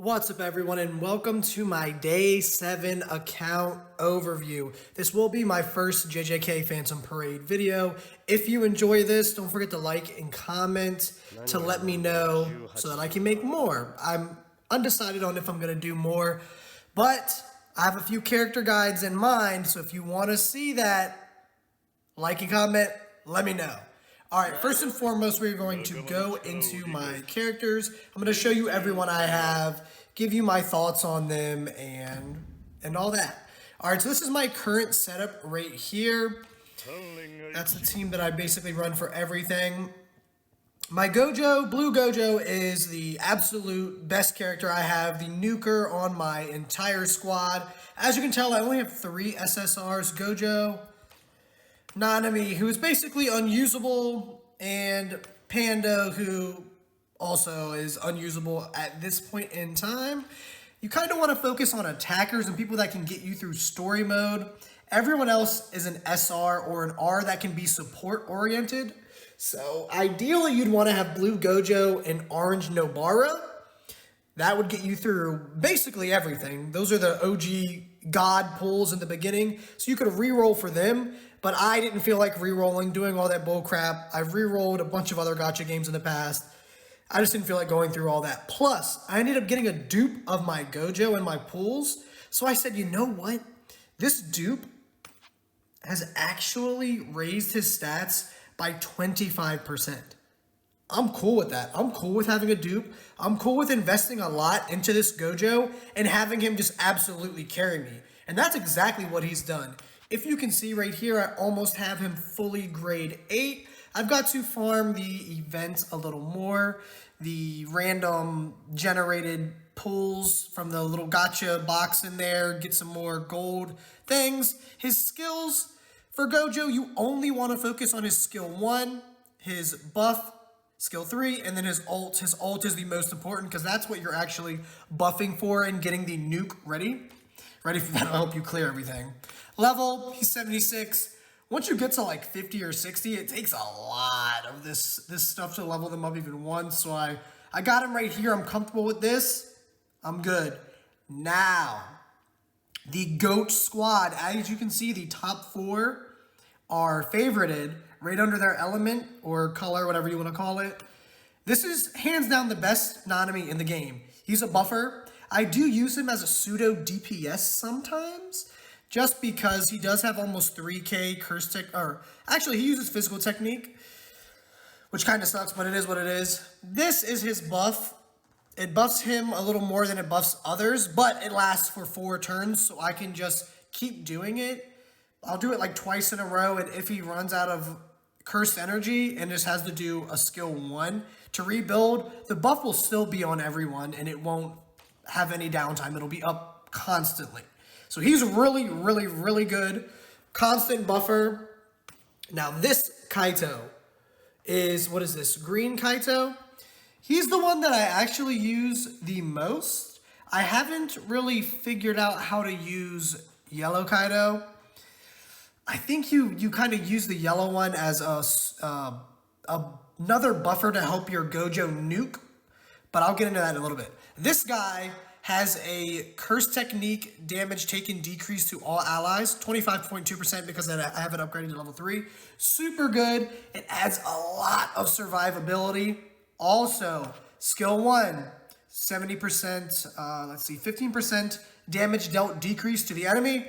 What's up everyone and welcome to my day 7 account overview. This will be my first JJK Phantom Parade video. If you enjoy this, don't forget to like and comment to let me know so that I can make more. I'm undecided on if I'm going to do more, but I have a few character guides in mind, so if you want to see that, like and comment, let me know. Alright, first and foremost, we're going to go into my characters. I'm going to show you everyone I have, give you my thoughts on them, and all that. Alright, so this is my current setup right here. That's the team that I basically run for everything. My Gojo, Blue Gojo, is the absolute best character I have, the nuker on my entire squad. As you can tell, I only have 3 SSRs. Gojo, Nanami, who is basically unusable, and Panda, who also is unusable at this point in time. You kind of want to focus on attackers and people that can get you through story mode. Everyone else is an SR or an R that can be support oriented. So ideally you'd want to have Blue Gojo and Orange Nobara. That would get you through basically everything. Those are the OG God pulls in the beginning. So you could reroll for them, but I didn't feel like rerolling, doing all that bull crap. I've rerolled a bunch of other gacha games in the past. I just didn't feel like going through all that. Plus, I ended up getting a dupe of my Gojo in my pools. So I said, you know what? This dupe has actually raised his stats by 25%. I'm cool with that. I'm cool with having a dupe. I'm cool with investing a lot into this Gojo and having him just absolutely carry me. And that's exactly what he's done. If you can see right here, I almost have him fully grade 8. I've got to farm the events a little more. The random generated pulls from the little gacha box in there. Get some more gold things. His skills for Gojo, you only want to focus on his skill 1, his buff, skill 3, and then his ult. His ult is the most important because that's what you're actually buffing for and getting the nuke ready. Ready for that to help you clear everything. Level, he's 76. Once you get to like 50 or 60, it takes a lot of this stuff to level them up even once. So I got him right here. I'm comfortable with this. I'm good. Now, the GOAT squad. As you can see, the top 4 are favorited right under their element or color, whatever you want to call it. This is hands down the best Nanami in the game. He's a buffer. I do use him as a pseudo DPS sometimes, just because he does have almost 3k curse tech, or actually he uses physical technique, which kind of sucks, but it is what it is. This is his buff. It buffs him a little more than it buffs others, but it lasts for 4 turns, so I can just keep doing it. I'll do it like twice in a row, and if he runs out of cursed energy and just has to do a skill 1 to rebuild, the buff will still be on everyone, and it won't have any downtime. It'll be up constantly. So he's really, really, really good. Constant buffer. Now this Kaito is, what is this? Green Kaito. He's the one that I actually use the most. I haven't really figured out how to use yellow Kaito. I think you kind of use the yellow one as another buffer to help your Gojo nuke, but I'll get into that in a little bit. This guy has a curse technique damage taken decrease to all allies, 25.2% because I have it upgraded to level 3. Super good. It adds a lot of survivability. Also, skill 1, 70%, let's see, 15% damage dealt decrease to the enemy.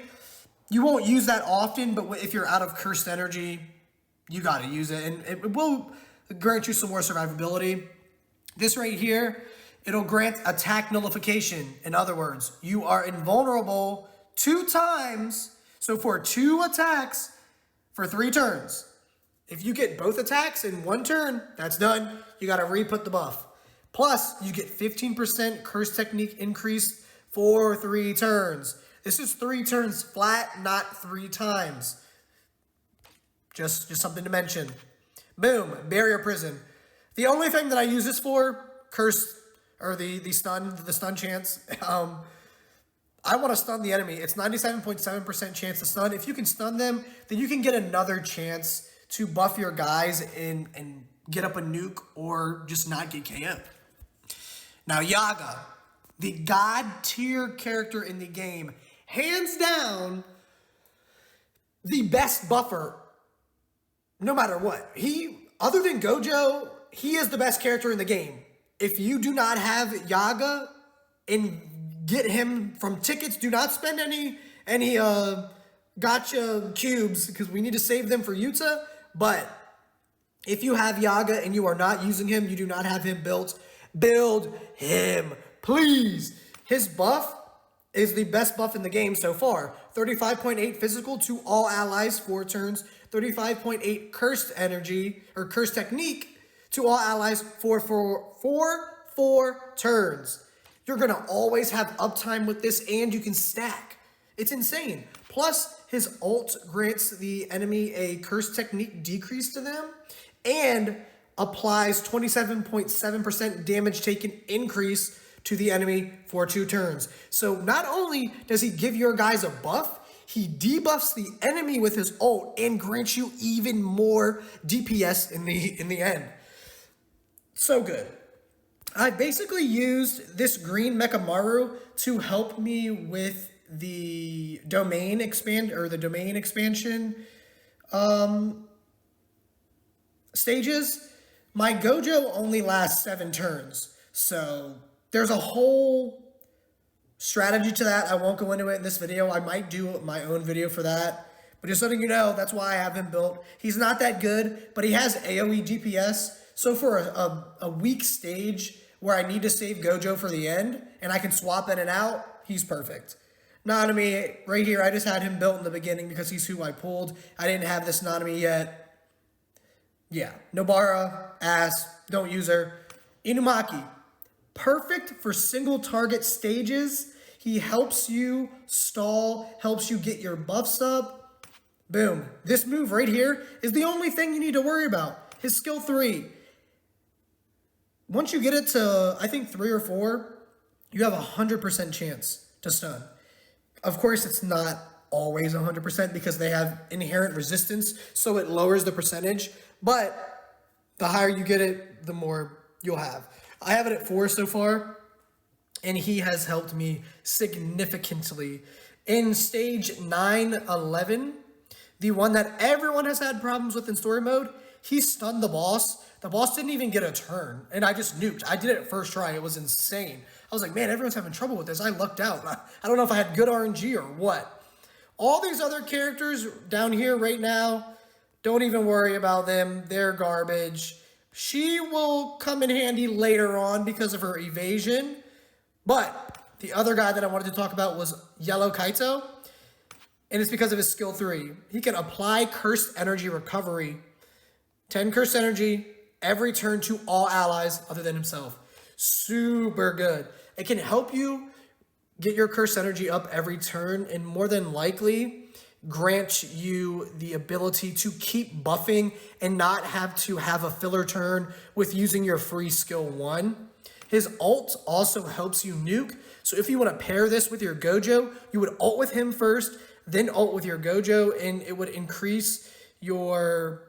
You won't use that often, but if you're out of cursed energy, you got to use it, and it will grant you some more survivability. This right here, it'll grant attack nullification. In other words, you are invulnerable 2 times, so for 2 attacks for 3 turns. If you get both attacks in 1 turn, that's done. You got to re-put the buff. Plus, you get 15% curse technique increase for 3 turns. This is 3 turns flat, not 3 times. Just something to mention. Boom, barrier prison. The only thing that I use this for, curse, or the stun chance. I want to stun the enemy. It's 97.7% chance to stun. If you can stun them, then you can get another chance to buff your guys and get up a nuke or just not get KO'd. Now Yaga. the god tier character in the game. Hands down, the best buffer, no matter what. Other than Gojo, he is the best character in the game. If you do not have Yaga and get him from tickets, do not spend any gotcha cubes because we need to save them for Yuta. But if you have Yaga and you are not using him, you do not have him built, build him, please. His buff is the best buff in the game so far. 35.8 physical to all allies, 4 turns. 35.8 cursed energy, or cursed technique, to all allies, 4 turns. You're going to always have uptime with this, and you can stack. It's insane. Plus, his ult grants the enemy a cursed technique decrease to them, and applies 27.7% damage taken increase to the enemy for 2 turns. So not only does he give your guys a buff, he debuffs the enemy with his ult and grants you even more DPS in the end. So good. I basically used this green Mechamaru to help me with the domain expansion stages. My Gojo only lasts 7 turns, so there's a whole strategy to that. I won't go into it in this video. I might do my own video for that, but just letting you know, that's why I have him built. He's not that good, but he has AoE DPS, so for a weak stage where I need to save Gojo for the end, and I can swap in and out, he's perfect. Nanami, right here, I just had him built in the beginning because he's who I pulled. I didn't have this Nanami yet. Yeah, Nobara, ass, don't use her. Inumaki, perfect for single target stages. He helps you stall, helps you get your buffs up. Boom. This move right here is the only thing you need to worry about. His skill 3. Once you get it to, I think, 3 or 4, you have a 100% chance to stun. Of course, it's not always 100% because they have inherent resistance, so it lowers the percentage. But the higher you get it, the more you'll have. I have it at 4 so far, and he has helped me significantly. In stage 9-11, the one that everyone has had problems with in story mode, he stunned the boss. The boss didn't even get a turn, and I just nuked. I did it at first try. It was insane. I was like, man, everyone's having trouble with this. I lucked out. I don't know if I had good RNG or what. All these other characters down here right now, don't even worry about them. They're garbage. She will come in handy later on because of her evasion. But the other guy that I wanted to talk about was Yellow Kaito. And it's because of his skill 3. He can apply cursed energy recovery. 10 cursed energy every turn to all allies other than himself. Super good. It can help you get your cursed energy up every turn and more than likely grant you the ability to keep buffing and not have to have a filler turn with using your free skill 1. His ult also helps you nuke. So if you want to pair this with your Gojo, you would ult with him first, then ult with your Gojo, and it would increase your,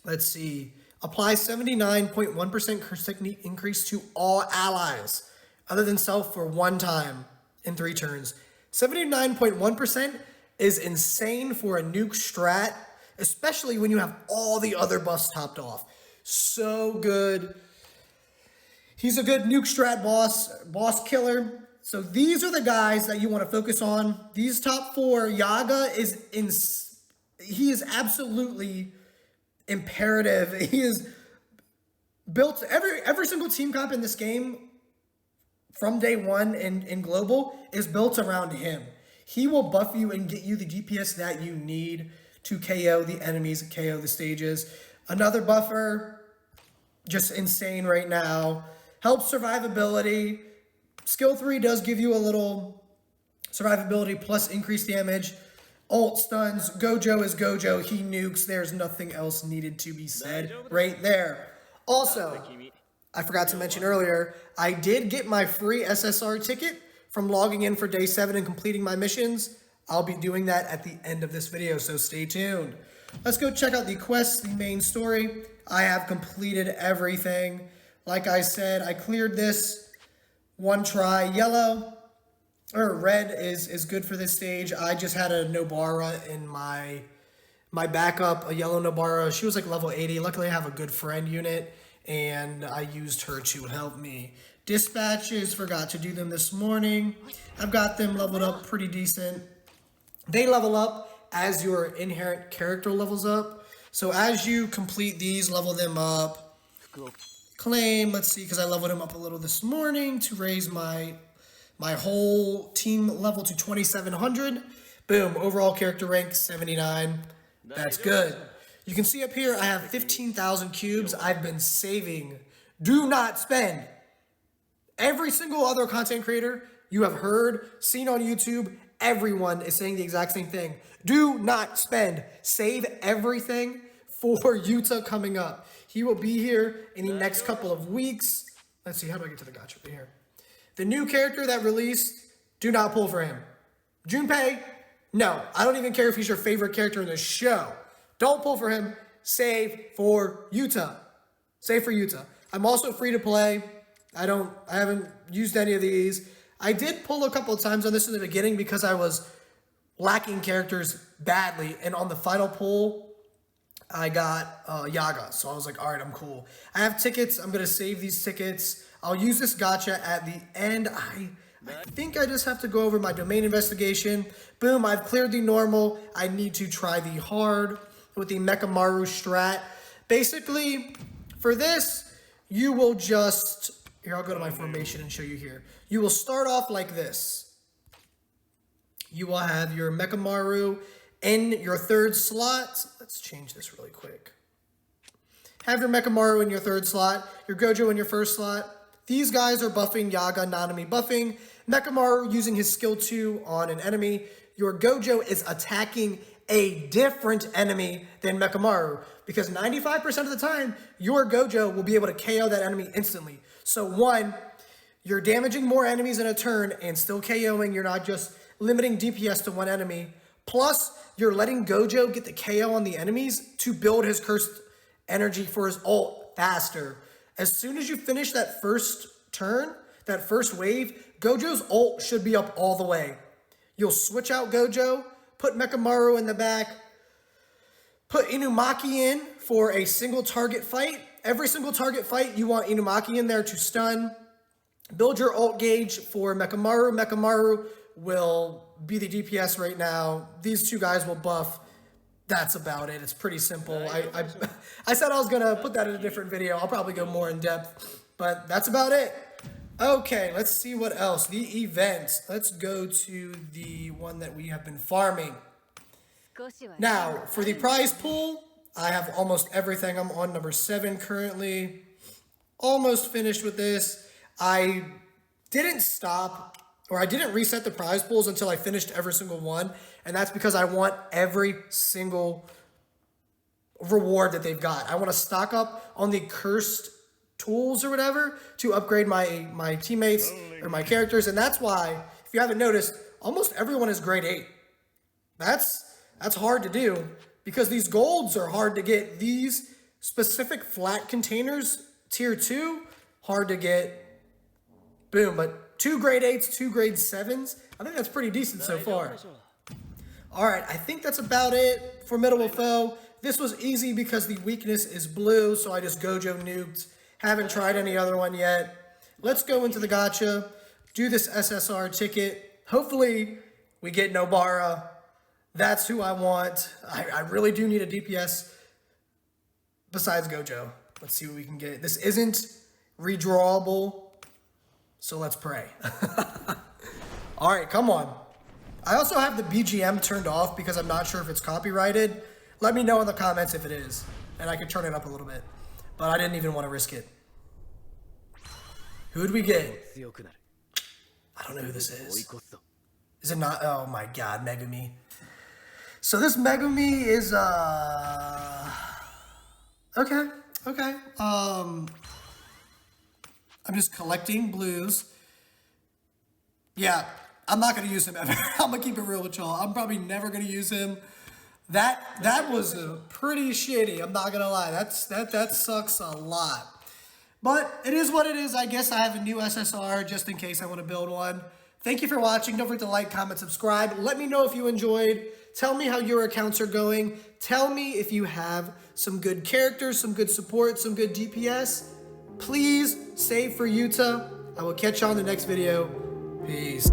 let's see, apply 79.1% curse technique increase to all allies other than self for 1 time in 3 turns. 79.1% is insane for a nuke strat, especially when you have all the other buffs topped off. So good. He's a good nuke strat boss killer. So these are the guys that you want to focus on. These top 4, Yaga he is absolutely imperative. He is built, every single team comp in this game from day 1 in global is built around him. He will buff you and get you the DPS that you need to KO the enemies, KO the stages. Another buffer, just insane right now. Helps survivability. Skill 3 does give you a little survivability plus increased damage. Ult stuns. Gojo is Gojo. He nukes. There's nothing else needed to be said right there. Also, I forgot to mention earlier, I did get my free SSR ticket from logging in for day 7 and completing my missions. I'll be doing that at the end of this video, so stay tuned. Let's go check out the quests, the main story. I have completed everything. Like I said, I cleared this one try. Yellow or red is good for this stage. I just had a Nobara in my backup, a yellow Nobara. She was like level 80. Luckily, I have a good friend unit, and I used her to help me. Dispatches, forgot to do them this morning. I've got them leveled up pretty decent. They level up as your inherent character levels up. So as you complete these, level them up. Claim, let's see, because I leveled him up a little this morning to raise my whole team level to 2700. Boom, overall character rank 79. That's good. You can see up here I have 15,000 cubes. I've been saving. Do not spend. Every single other content creator you have heard, seen on YouTube, everyone is saying the exact same thing. Do not spend. Save everything for Yuta coming up. He will be here in the next couple of weeks. Let's see, how do I get to the gacha right here? The new character that released, do not pull for him. Junpei, no. I don't even care if he's your favorite character in the show. Don't pull for him. Save for Yuta. Save for Yuta. I'm also free to play. I haven't used any of these. I did pull a couple of times on this in the beginning because I was lacking characters badly. And on the final pull, I got Yaga. So I was like, all right, I'm cool. I have tickets. I'm going to save these tickets. I'll use this gacha at the end. I think I just have to go over my domain investigation. Boom, I've cleared the normal. I need to try the hard with the Mechamaru strat. Basically, for this, you will just... Here, I'll go to my formation and show you here. You will start off like this. You will have your Mechamaru in your third slot. Let's change this really quick. Have your Mechamaru in your third slot. Your Gojo in your first slot. These guys are buffing Yaga, Nanami buffing. Mechamaru using his skill 2 on an enemy. Your Gojo is attacking a different enemy than Mechamaru, because 95% of the time, your Gojo will be able to KO that enemy instantly. So one, you're damaging more enemies in a turn and still KOing. You're not just limiting DPS to one enemy. Plus, you're letting Gojo get the KO on the enemies to build his cursed energy for his ult faster. As soon as you finish that first turn, that first wave, Gojo's ult should be up all the way. You'll switch out Gojo, put Mechamaru in the back, put Inumaki in for a single target fight. Every single target fight, you want Inumaki in there to stun. Build your ult gauge for Mechamaru. Mechamaru will be the DPS right now. These two guys will buff. That's about it. It's pretty simple. I said I was going to put that in a different video. I'll probably go more in depth, but that's about it. Okay, let's see what else. The events. Let's go to the one that we have been farming. Now, for the prize pool, I have almost everything. I'm on number 7 currently. Almost finished with this. I didn't stop, or I didn't reset the prize pools until I finished every single one. And that's because I want every single reward that they've got. I want to stock up on the cursed tools or whatever to upgrade my teammates or my characters. And that's why, if you haven't noticed, almost everyone is grade 8. That's hard to do because these golds are hard to get. These specific flat containers, tier 2, hard to get. Boom, but 2 grade 8s, 2 grade 7s. I think that's pretty decent so far. All right, I think that's about it. Formidable foe. This was easy because the weakness is blue, so I just Gojo nuked. Haven't tried any other one yet. Let's go into the gacha, do this SSR ticket. Hopefully, we get Nobara. That's who I want. I really do need a DPS besides Gojo. Let's see what we can get. This isn't redrawable, so let's pray. All right, come on. I also have the BGM turned off because I'm not sure if it's copyrighted. Let me know in the comments if it is, and I can turn it up a little bit. But I didn't even want to risk it. Who'd we get? I don't know who this is. Is it not? Oh my god, Megumi. So this Megumi is, okay. I'm just collecting blues. Yeah, I'm not going to use him ever. I'm going to keep it real with y'all. I'm probably never going to use him. That was pretty shitty. I'm not going to lie. That sucks a lot. But it is what it is. I guess I have a new SSR just in case I want to build one. Thank you for watching. Don't forget to like, comment, subscribe. Let me know if you enjoyed. Tell me how your accounts are going. Tell me if you have some good characters, some good support, some good DPS. Please save for Utah. I will catch you on the next video. Peace.